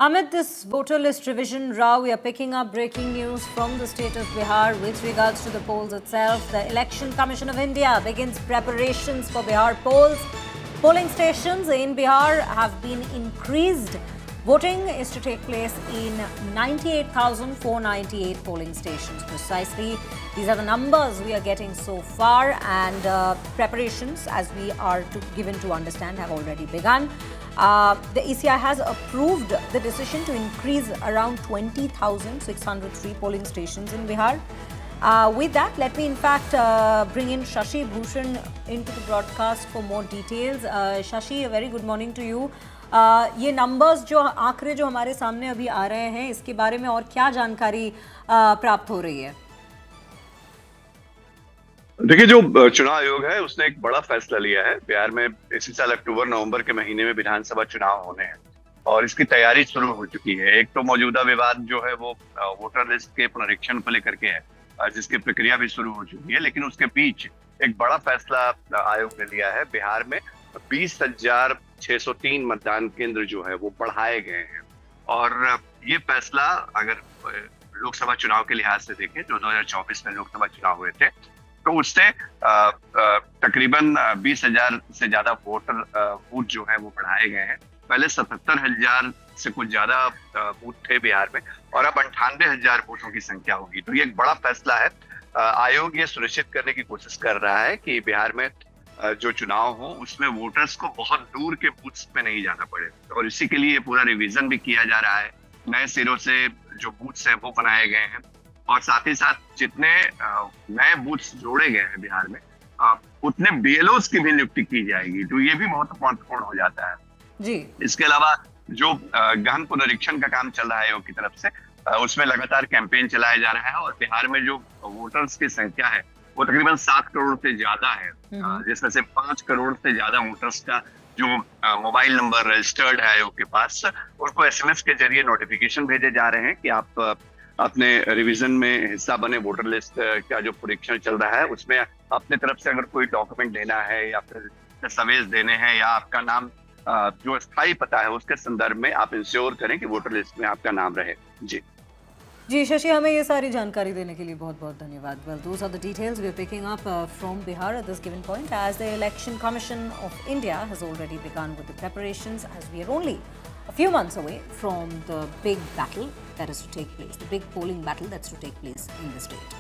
Amid this voter list revision row, we are picking up breaking news from the state of Bihar with regards to the polls itself. The Election Commission of India begins preparations for Bihar polls. Polling stations in Bihar have been increased. Voting is to take place in 98,498 polling stations precisely. These are the numbers we are getting so far, and preparations, as we are given to understand, have already begun. The ECI has approved the decision to increase around 20,603 polling stations in Bihar. With that, let me in fact bring in Shashi Bhushan into the broadcast for more details. Shashi, a very good morning to you. ये numbers जो आंकड़े जो हमारे सामने अभी आ रहे हैं, इसके बारे में और क्या जानकारी प्राप्त हो रही है? देखिए, जो चुनाव आयोग है उसने एक बड़ा फैसला लिया है। बिहार में इसी साल अक्टूबर नवंबर के महीने में विधानसभा चुनाव होने हैं और इसकी तैयारी शुरू हो चुकी है। एक तो मौजूदा विवाद जो है वो वोटर लिस्ट के पुनरीक्षण को लेकर के है, जिसकी प्रक्रिया भी शुरू हो चुकी है, लेकिन उसके बीच एक बड़ा फैसला आयोग ने लिया है। बिहार में 20,603 मतदान केंद्र जो है वो बढ़ाए गए हैं और ये फैसला अगर लोकसभा चुनाव के लिहाज से देखें, जो 2024 में लोकसभा चुनाव हुए थे, तो उससे तकरीबन 20,000 से ज्यादा वोटर बूथ जो है वो बढ़ाए गए हैं। पहले 77,000 से कुछ ज्यादा बूथ थे बिहार में और अब 98,000 बूथों की संख्या होगी। तो ये एक बड़ा फैसला है। आयोग ये सुनिश्चित करने की कोशिश कर रहा है कि बिहार में जो चुनाव हो उसमें वोटर्स को बहुत दूर के बूथ्स पे नहीं जाना पड़े, और इसी के लिए पूरा रिवीजन भी किया जा रहा है। नए सिरों से जो बूथ्स हैं वो बनाए गए हैं और साथ ही साथ जितने नए बूथ्स जोड़े गए हैं बिहार में, उतने बीएलओस की भी नियुक्ति की जाएगी। तो ये भी बहुत महत्वपूर्ण हो जाता है जी। इसके अलावा जो गहन पुनरीक्षण का काम चल रहा है आयोग की तरफ से, उसमें लगातार कैंपेन चलाया जा रहा है और बिहार में जो वोटर्स की संख्या है वो तकरीबन 7 करोड़ से ज्यादा है, जिसमें से 5 करोड़ से ज्यादा वोटर्स का जो मोबाइल नंबर रजिस्टर्ड है आयोग के पास, उनको एसएमएस के जरिए नोटिफिकेशन भेजे जा रहे हैं कि आप अपने रिवीजन में हिस्सा बने। वोटर लिस्ट का जो परीक्षण चल रहा है उसमें अपने तरफ से अगर कोई डॉक्यूमेंट देना है या फिर दस्तावेज देने हैं या आपका नाम जो स्थायी पता है उसके संदर्भ में आप इंश्योर करें कि वोटर लिस्ट में आपका नाम रहे। जी शशि, हमें ये सारी जानकारी देने के लिए बहुत बहुत धन्यवाद। Well, those are the details we are picking up from Bihar at this given point, as the Election Commission of India has already begun with the preparations, as we are only a few months away from the big battle that is to take place, the big polling battle that's to take place in the state.